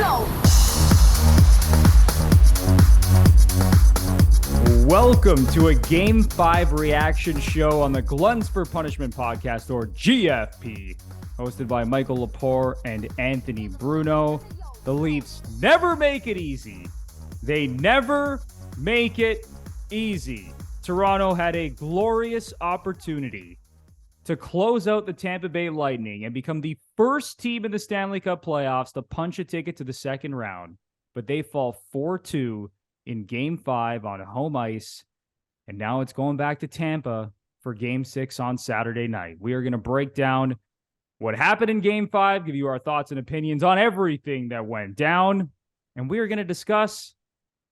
flow. Welcome to a Game 5 reaction show on the Gluns for Punishment podcast, or GFP, hosted by Michael Lepore and Anthony Bruno. The Leafs never make it easy. They never make it easy. Toronto had a glorious opportunity to close out the Tampa Bay Lightning and become the first team in the Stanley Cup Playoffs to punch a ticket to the second round, but they fall 4-2 in Game 5 on home ice, and now it's going back to Tampa for Game 6 on Saturday night. We are going to break down what happened in Game 5, give you our thoughts and opinions on everything that went down, and we are going to discuss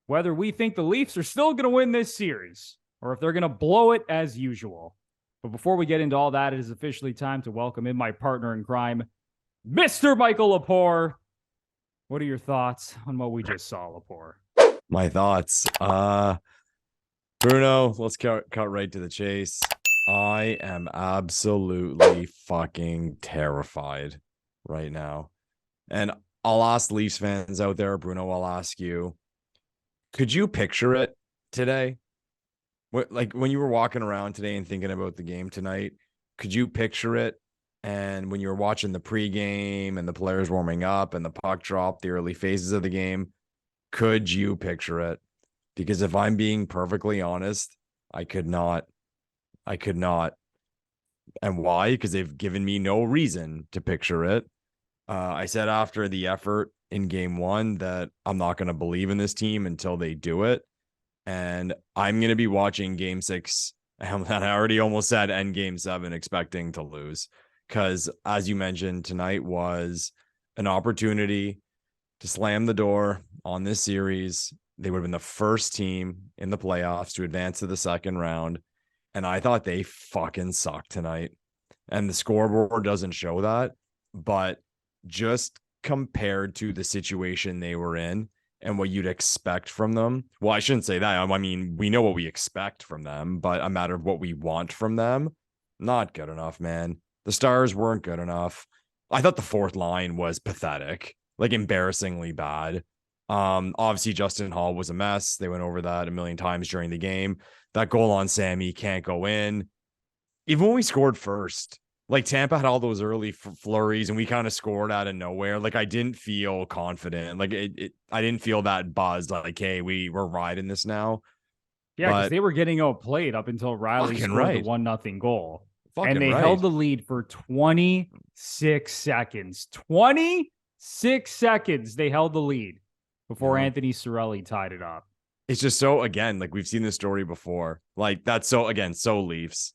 whether we think the Leafs are still going to win this series or if they're going to blow it as usual. But before we get into all that, it is officially time to welcome in my partner in crime, Mr. Michael Lepore. What are your thoughts on what we just saw, Lepore? My thoughts. Bruno, let's cut right to the chase. I am absolutely fucking terrified right now. And I'll ask Leafs fans out there, Bruno, I'll ask you, could you picture it today? Like when you were walking around today and thinking about the game tonight, could you picture it? And when you were watching the pregame and the players warming up and the puck drop, the early phases of the game, could you picture it? Because if I'm being perfectly honest, I could not. And why? Because they've given me no reason to picture it. I said after the effort in Game 1 that I'm not going to believe in this team until they do it. And I'm going to be watching Game 6. And I already almost said end Game 7 expecting to lose. Because as you mentioned, tonight was an opportunity to slam the door on this series. They would have been the first team in the playoffs to advance to the second round. And I thought they fucking sucked tonight. And the scoreboard doesn't show that. But just compared to the situation they were in and what you'd expect from them. Well, I shouldn't say that. I mean, we know what we expect from them, but a matter of what we want from them, not good enough, man. The Stars weren't good enough. I thought the fourth line was pathetic, like embarrassingly bad. Obviously, Justin Hall was a mess. They went over that a million times during the game. That goal on Sammy can't go in. Even when we scored first, like Tampa had all those early flurries and we kind of scored out of nowhere. Like I didn't feel confident. Like I didn't feel that buzz. Like, hey, we're riding this now. Yeah, because they were getting outplayed up until Riley scored the 1-0 goal. And they held the lead for 26 seconds. 26 seconds they held the lead before Anthony Cirelli tied it up. It's just so, again, like we've seen this story before. Like that's so, again, so Leafs.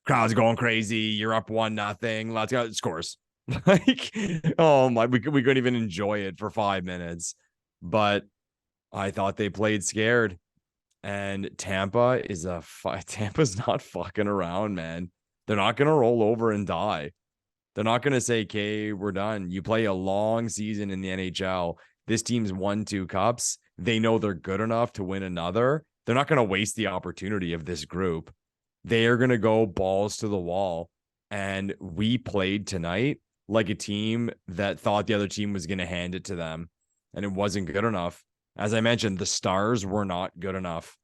Crowd's going crazy. You're up 1-0. Let's go. Scores. Like, oh my, we couldn't even enjoy it for 5 minutes. But I thought they played scared. And Tampa's not fucking around, man. They're not going to roll over and die. They're not going to say, okay, we're done. You play a long season in the NHL. This team's won 2 cups. They know they're good enough to win another. They're not going to waste the opportunity of this group. They are going to go balls to the wall. And we played tonight like a team that thought the other team was going to hand it to them. And it wasn't good enough. As I mentioned, the Stars were not good enough.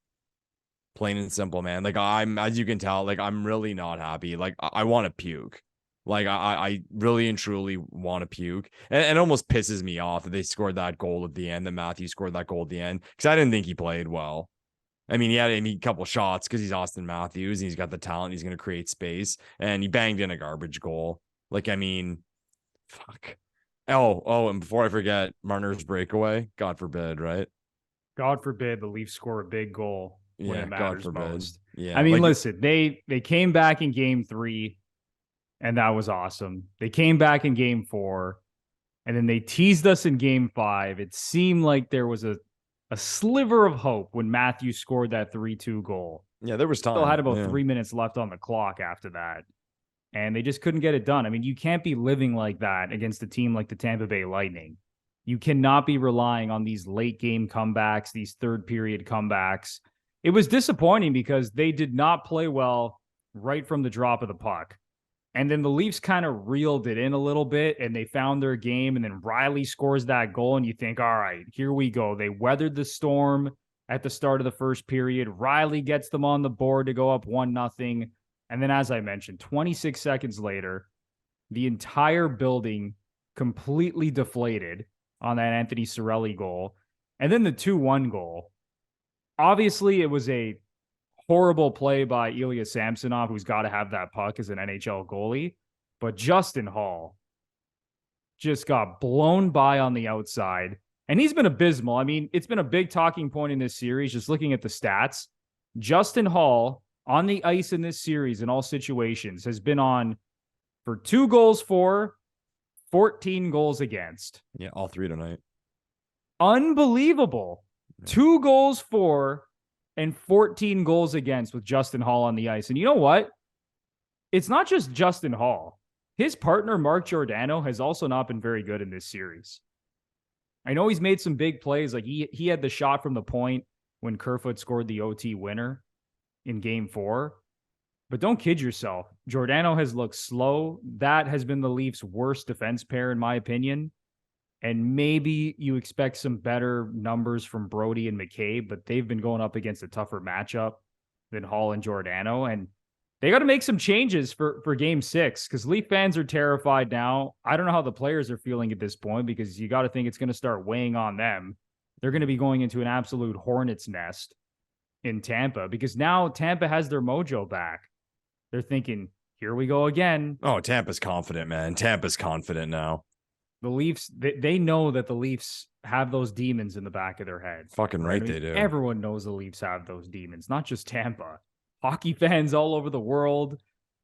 Plain and simple, man. Like as you can tell, like I'm really not happy. Like I want to puke. Like I really and truly want to puke. And it almost pisses me off that they scored that goal at the end, that Matthew scored that goal at the end. Because I didn't think he played well. I mean, he had a couple shots because he's Austin Matthews and he's got the talent. He's going to create space. And he banged in a garbage goal. Like, I mean, fuck. Oh, and before I forget, Marner's breakaway. God forbid, right? God forbid the Leafs score a big goal when it matters most. Yeah. I mean, listen, they came back in Game 3, and that was awesome. They came back in Game 4, and then they teased us in Game 5. It seemed like there was a sliver of hope when Matthew scored that 3-2 goal. Yeah, there was time. Still had about 3 minutes left on the clock after that. And they just couldn't get it done. I mean, you can't be living like that against a team like the Tampa Bay Lightning. You cannot be relying on these late game comebacks, these third period comebacks. It was disappointing because they did not play well right from the drop of the puck. And then the Leafs kind of reeled it in a little bit and they found their game. And then Riley scores that goal. And you think, all right, here we go. They weathered the storm at the start of the first period. Riley gets them on the board to go up 1-0. And then, as I mentioned, 26 seconds later, the entire building completely deflated on that Anthony Cirelli goal. And then the 2-1 goal. Obviously, it was a horrible play by Ilya Samsonov, who's got to have that puck as an NHL goalie. But Justin Hall just got blown by on the outside. And he's been abysmal. I mean, it's been a big talking point in this series, just looking at the stats. Justin Hall on the ice in this series in all situations has been on for 2 goals for, 14 goals against. Yeah, all 3 tonight. Unbelievable. 2 goals for and 14 goals against with Justin Hall on the ice. And you know what? It's not just Justin Hall. His partner, Mark Giordano, has also not been very good in this series. I know he's made some big plays. Like he had the shot from the point when Kerfoot scored the OT winner in Game 4. But don't kid yourself. Giordano has looked slow. That has been the Leafs' worst defense pair, in my opinion. And maybe you expect some better numbers from Brody and McCabe, but they've been going up against a tougher matchup than Hall and Giordano. And they got to make some changes for Game 6 because Leaf fans are terrified now. I don't know how the players are feeling at this point because you got to think it's going to start weighing on them. They're going to be going into an absolute hornet's nest in Tampa because now Tampa has their mojo back. They're thinking, here we go again. Oh, Tampa's confident, man. Tampa's confident now. The Leafs, they know that the Leafs have those demons in the back of their head. Fucking right, they do. Everyone knows the Leafs have those demons, not just Tampa. Hockey fans all over the world,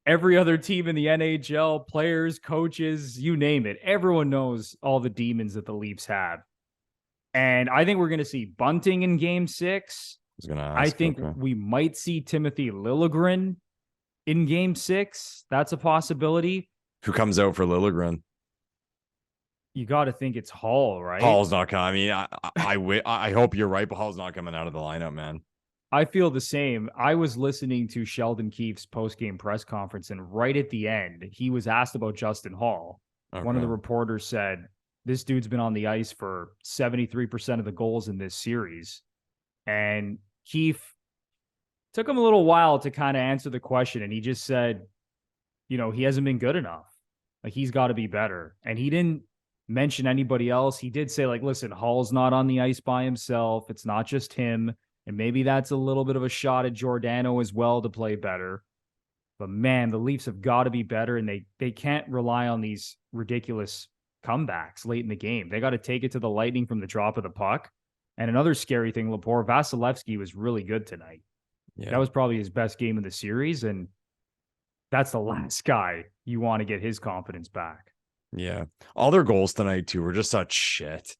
every other team in the NHL, players, coaches, you name it. Everyone knows all the demons that the Leafs have. And I think we're going to see Bunting in Game 6. I think we might see Timothy Liljegren in Game 6. That's a possibility. Who comes out for Liljegren? You got to think it's Hall, right? Hall's not coming. I mean, I hope you're right, but Hall's not coming out of the lineup, man. I feel the same. I was listening to Sheldon Keefe's post-game press conference, and right at the end, he was asked about Justin Hall. Okay. One of the reporters said, this dude's been on the ice for 73% of the goals in this series. And Keefe took him a little while to kind of answer the question, and he just said, he hasn't been good enough. Like, he's got to be better. And he didn't mention anybody else. He did say, like, listen, Hall's not on the ice by himself. It's not just him. And maybe that's a little bit of a shot at Giordano as well to play better. But man, the Leafs have got to be better, and they can't rely on these ridiculous comebacks late in the game. They got to take it to the Lightning from the drop of the puck. And another scary thing, Lepore, Vasilevsky was really good tonight. Yeah. That was probably his best game of the series, and that's the last guy you want to get his confidence back. Yeah. All their goals tonight, too, were just such shit.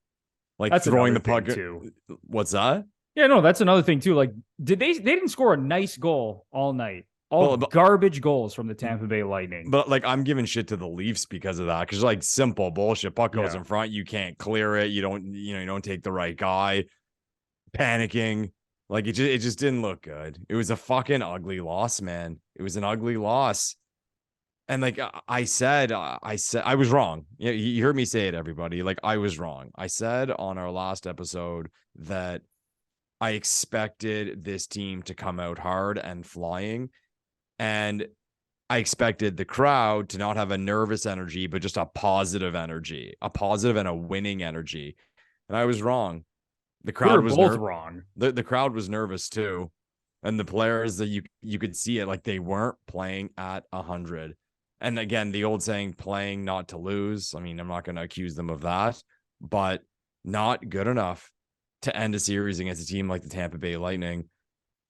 Like that's throwing the puck. Too. What's that? Yeah, no, that's another thing, too. Like, they didn't score a nice goal all night. Garbage goals from the Tampa Bay Lightning. But, like, I'm giving shit to the Leafs because of that. Because, like, simple bullshit. Puck goes in front. You can't clear it. You don't take the right guy. Panicking. Like, it just didn't look good. It was a fucking ugly loss, man. It was an ugly loss. And, like, I said, I was wrong. You heard me say it, everybody. Like, I was wrong. I said on our last episode that I expected this team to come out hard and flying. And I expected the crowd to not have a nervous energy, but just a positive energy, a positive and a winning energy. And I was wrong. The crowd was both wrong. The crowd was nervous too. And the players that you could see it, like they weren't playing at 100. And again, the old saying, playing not to lose. I mean, I'm not going to accuse them of that, but not good enough to end a series against a team like the Tampa Bay Lightning.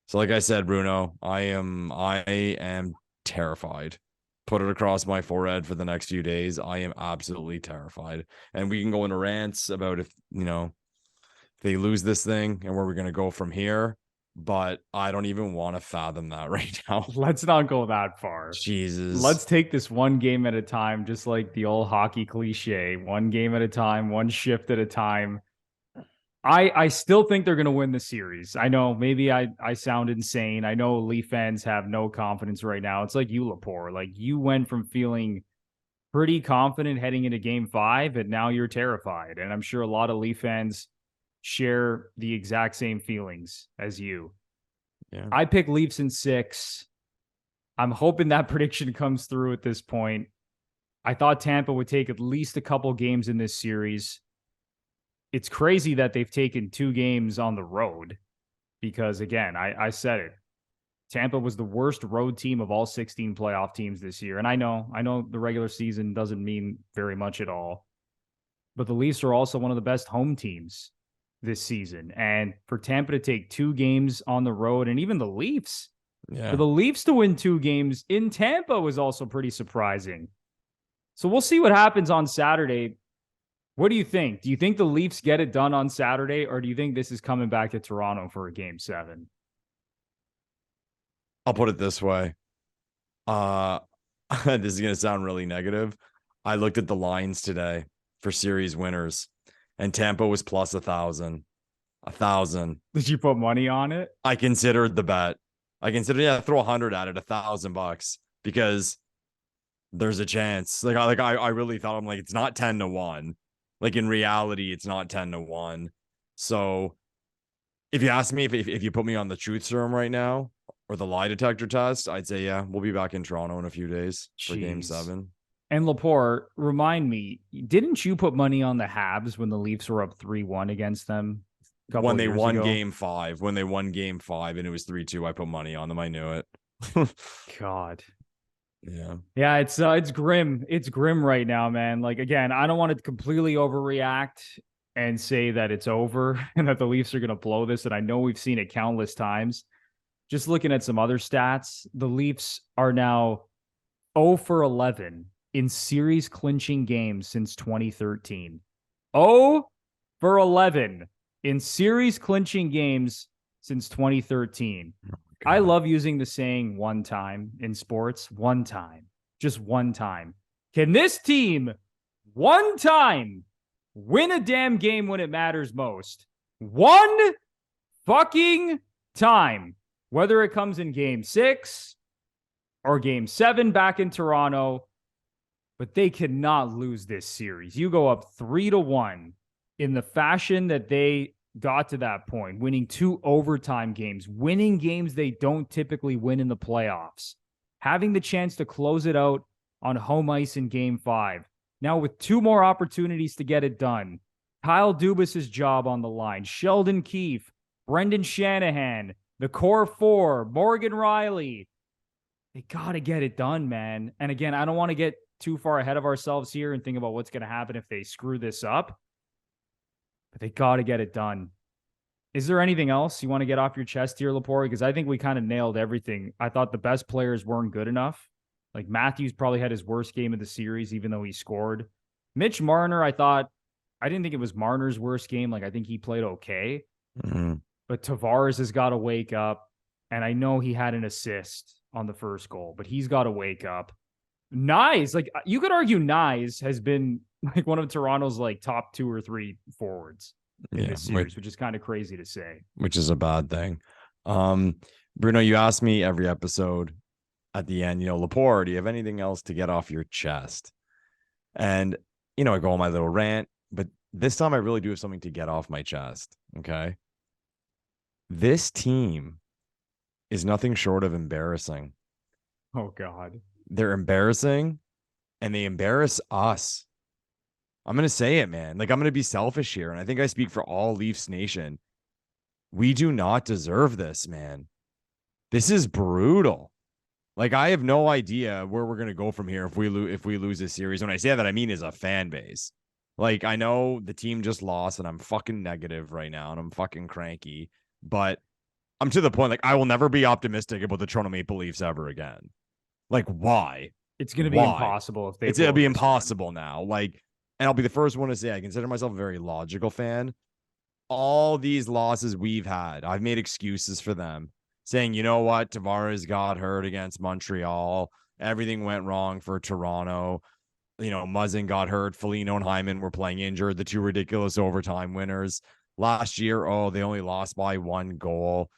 So like I said, Bruno, I am terrified. Put it across my forehead for the next few days. I am absolutely terrified. And we can go into rants about if they lose this thing and where we're going to go from here. But I don't even want to fathom that right now. Let's not go that far. Jesus. Let's take this one game at a time, just like the old hockey cliche. One game at a time, one shift at a time. I still think they're going to win the series. I know maybe I sound insane. I know Leaf fans have no confidence right now. It's like you, Lepore. Like you went from feeling pretty confident heading into game 5, and now you're terrified. And I'm sure a lot of Leaf fans share the exact same feelings as you. Yeah. I pick Leafs in 6. I'm hoping that prediction comes through at this point. I thought Tampa would take at least a couple games in this series. It's crazy that they've taken 2 games on the road because, again, I said it. Tampa was the worst road team of all 16 playoff teams this year. And I know the regular season doesn't mean very much at all, but the Leafs are also one of the best home teams this season. And for Tampa to take 2 games on the road, and even the Leafs, for the Leafs to win 2 games in Tampa was also pretty surprising. So we'll see what happens on Saturday. What do you think? Do you think the Leafs get it done on Saturday, or do you think this is coming back to Toronto for a game 7? I'll put it this way. This is going to sound really negative. I looked at the lines today for series winners, and Tampa was plus 1,000. 1,000. Did you put money on it? I considered the bet. I considered, throw 100 at it, $1,000, because there's a chance. I really thought, I'm like, it's not 10-1. Like in reality, it's not 10-1. So if you ask me if you put me on the truth serum right now, or the lie detector test, I'd say, yeah, we'll be back in Toronto in a few days for game 7. And Lepore, remind me, didn't you put money on the Habs when the Leafs were up 3-1 against them? When they won game 5, and it was 3-2, I put money on them. I knew it. God. Yeah, it's grim. It's grim right now, man. Like, again, I don't want to completely overreact and say that it's over and that the Leafs are going to blow this. And I know we've seen it countless times. Just looking at some other stats, the Leafs are now 0 for 11 in series clinching games since 2013. 0 for 11 in series clinching games since 2013. I love using the saying one time in sports. One time. Just one time. Can this team one time win a damn game when it matters most? One fucking time. Whether it comes in game 6 or game 7 back in Toronto, but they cannot lose this series. You go up 3-1 in the fashion that they got to that point, winning 2 overtime games, winning games they don't typically win in the playoffs, having the chance to close it out on home ice in game 5. Now with 2 more opportunities to get it done. Kyle Dubas's job on the line, Sheldon Keefe, Brendan Shanahan, the core 4, Morgan Riley. They got to get it done, man. And again, I don't want to get too far ahead of ourselves here and think about what's going to happen if they screw this up. But they got to get it done. Is there anything else you want to get off your chest here, Lepore? Because I think we kind of nailed everything. I thought the best players weren't good enough. Like Matthews probably had his worst game of the series, even though he scored. Mitch Marner, I didn't think it was Marner's worst game. Like, I think he played okay. Mm-hmm. But Tavares has got to wake up. And I know he had an assist on the first goal, but he's got to wake up. Nyes, like you could argue Nyes has been like one of Toronto's like top 2 or 3 forwards in this series, which is kind of crazy to say. Which is a bad thing. Bruno, you ask me every episode at the end, Lepore, do you have anything else to get off your chest? And, I go on my little rant, but this time I really do have something to get off my chest. Okay. This team is nothing short of embarrassing. Oh, God. They're embarrassing, and they embarrass us. I'm going to say it, man. Like, I'm going to be selfish here, and I think I speak for all Leafs Nation. We do not deserve this, man. This is brutal. Like, I have no idea where we're going to go from here if we lose this series. When I say that, I mean as a fan base. Like, I know the team just lost, and I'm fucking negative right now, and I'm fucking cranky. But I'm to the point, like, I will never be optimistic about the Toronto Maple Leafs ever again. Like, why? It's going to be impossible if they. It'll be impossible now. Like, and I'll be the first one to say I consider myself a very logical fan. All these losses we've had, I've made excuses for them, saying, you know what, Tavares got hurt against Montreal. Everything went wrong for Toronto. Muzzin got hurt. Foligno and Hyman were playing injured. The 2 ridiculous overtime winners. Last year, oh, they only lost by 1 goal.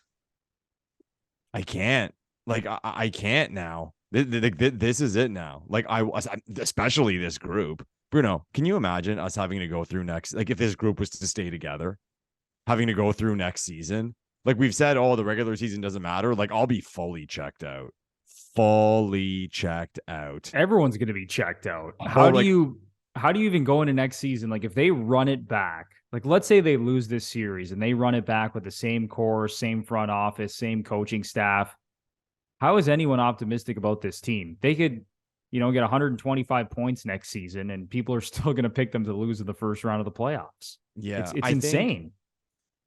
I can't. Like, I can't now. This is it now. Like, especially this group. Bruno, can you imagine us having to go through next? Like, if this group was to stay together, having to go through next season. Like we've said, oh, the regular season doesn't matter. Like, I'll be fully checked out. Fully checked out. Everyone's going to be checked out. Oh, How do you even go into next season? Like if they run it back, like let's say they lose this series and they run it back with the same core, same front office, same coaching staff. How is anyone optimistic about this team? They could, get 125 points next season and people are still going to pick them to lose in the first round of the playoffs. Yeah. It's insane.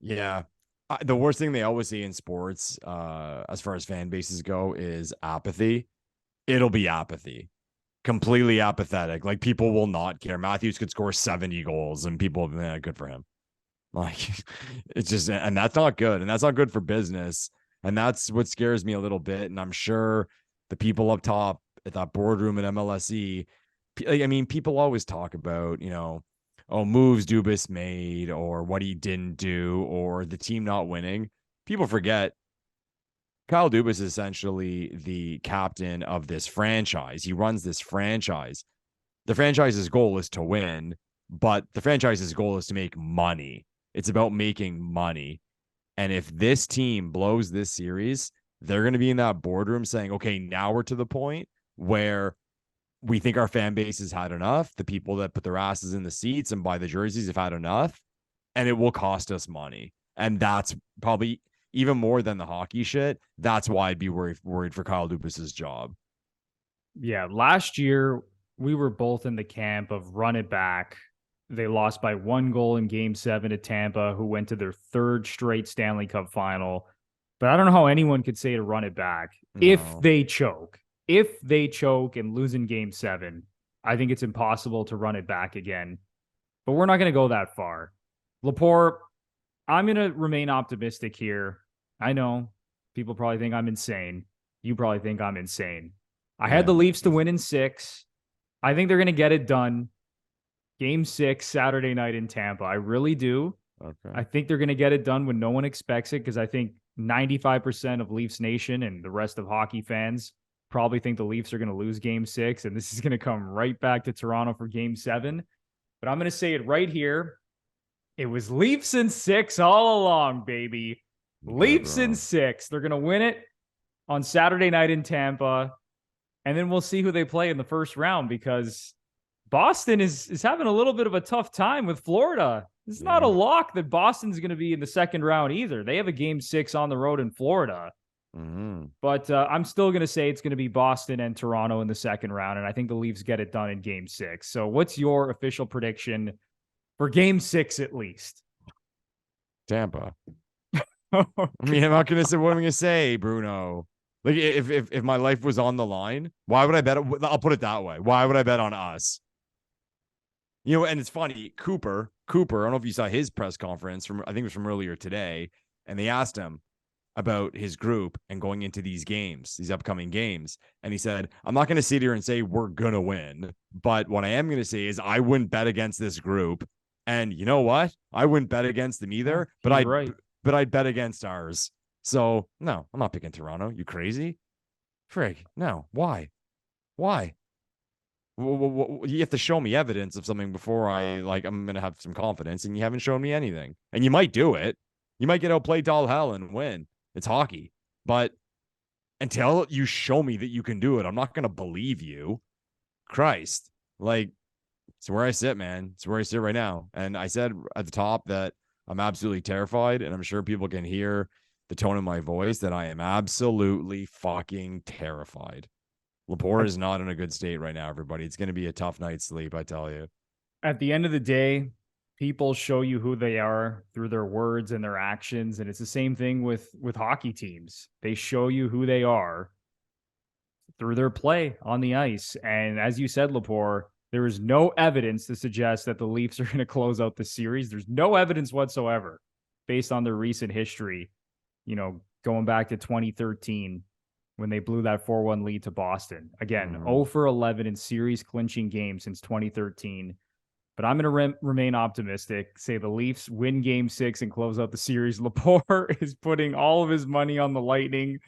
Yeah. The worst thing they always see in sports, as far as fan bases go, is apathy. It'll be apathy. Completely apathetic. Like, people will not care. Matthews could score 70 goals and people, good for him. Like, it's just, and that's not good. And that's not good for business. And that's what scares me a little bit. And I'm sure the people up top at that boardroom at MLSE, I mean, people always talk about, moves Dubas made or what he didn't do or the team not winning. People forget Kyle Dubas is essentially the captain of this franchise. He runs this franchise. The franchise's goal is to win, but the franchise's goal is to make money. It's about making money. And if this team blows this series, they're going to be in that boardroom saying, okay, now we're to the point where we think our fan base has had enough. The people that put their asses in the seats and buy the jerseys have had enough, and it will cost us money. And that's probably even more than the hockey shit. That's why I'd be worried for Kyle Dubas's job. Yeah, last year we were both in the camp of run it back. They lost by 1 goal in Game 7 to Tampa, who went to their 3rd straight Stanley Cup final. But I don't know how anyone could say to run it back if they choke. If they choke and lose in Game 7, I think it's impossible to run it back again. But we're not going to go that far. Lepore, I'm going to remain optimistic here. I know people probably think I'm insane. You probably think I'm insane. I had the Leafs to win in 6. I think they're going to get it done. Game 6, Saturday night in Tampa. I really do. Okay. I think they're going to get it done when no one expects it because I think 95% of Leafs Nation and the rest of hockey fans probably think the Leafs are going to lose Game 6, and this is going to come right back to Toronto for Game 7. But I'm going to say it right here. It was Leafs in 6 all along, baby. Leafs in 6. They're going to win it on Saturday night in Tampa, and then we'll see who they play in the first round because Boston is having a little bit of a tough time with Florida. It's not a lock that Boston's going to be in the second round either. They have a Game 6 on the road in Florida. Mm-hmm. But I'm still going to say it's going to be Boston and Toronto in the second round, and I think the Leafs get it done in Game 6. So what's your official prediction for Game 6 at least? Tampa. I mean, I'm not going to say what I'm going to say, Bruno. Like, if my life was on the line, why would I bet? I'll put it that way. Why would I bet on us? And it's funny, Cooper, I don't know if you saw his press conference I think it was from earlier today, and they asked him about his group and going into these games, these upcoming games. And he said, I'm not going to sit here and say we're going to win, but what I am going to say is I wouldn't bet against this group. And you know what? I wouldn't bet against them either, but I'd bet against ours. So no, I'm not picking Toronto. You crazy? Frig, no. Why? You have to show me evidence of something before I'm going to have some confidence, and you haven't shown me anything. And you might do it. You might get outplayed to all hell and win. It's hockey. But until you show me that you can do it, I'm not going to believe you. Christ. It's where I sit, man. It's where I sit right now. And I said at the top that I'm absolutely terrified, and I'm sure people can hear the tone of my voice that I am absolutely fucking terrified. Lepore is not in a good state right now, everybody. It's going to be a tough night's sleep, I tell you. At the end of the day, people show you who they are through their words and their actions. And it's the same thing with hockey teams. They show you who they are through their play on the ice. And as you said, Lepore, there is no evidence to suggest that the Leafs are going to close out the series. There's no evidence whatsoever based on their recent history, going back to 2013 when they blew that 4-1 lead to Boston. Again, 0 for 11 in series clinching games since 2013. but I'm going to remain optimistic. Say the Leafs win Game 6 and close out the series. Lepore is putting all of his money on the Lightning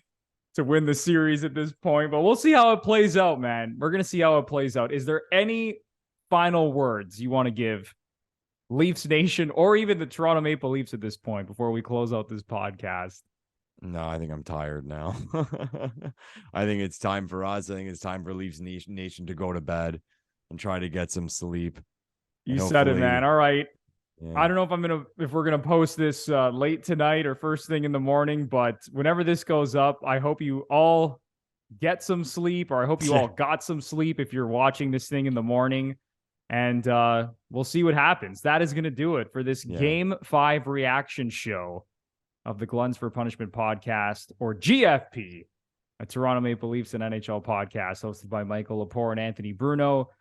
to win the series at this point, but we'll see how it plays out, man. We're going to see how it plays out. Is there any final words you want to give Leafs Nation or even the Toronto Maple Leafs at this point before we close out this podcast? No, I think I'm tired now. I think it's time for us. I think it's time for Leafs Nation to go to bed and try to get some sleep. You said it, man. All right. Yeah. I don't know if we're gonna post this late tonight or first thing in the morning, but whenever this goes up, I hope you all get some sleep, or I hope you all got some sleep if you're watching this thing in the morning. And we'll see what happens. That is gonna do it for this Game 5 reaction show of the Gluns for Punishment podcast, or GFP, a Toronto Maple Leafs and NHL podcast hosted by Michael Lepore and Anthony Bruno.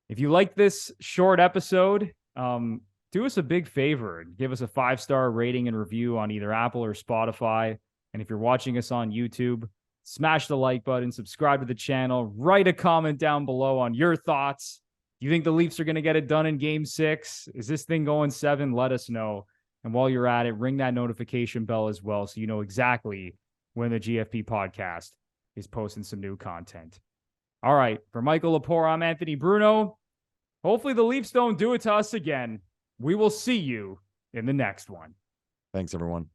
If you like this short episode, do us a big favor and give us a 5-star rating and review on either Apple or Spotify. And if you're watching us on YouTube, smash the like button, subscribe to the channel, write a comment down below on your thoughts. Do you think the Leafs are going to get it done in Game 6? Is this thing going 7? Let us know. And while you're at it, ring that notification bell as well so you know exactly when the GFP podcast is posting some new content. All right, for Michael Lepore, I'm Anthony Bruno. Hopefully the Leafs don't do it to us again. We will see you in the next one. Thanks, everyone.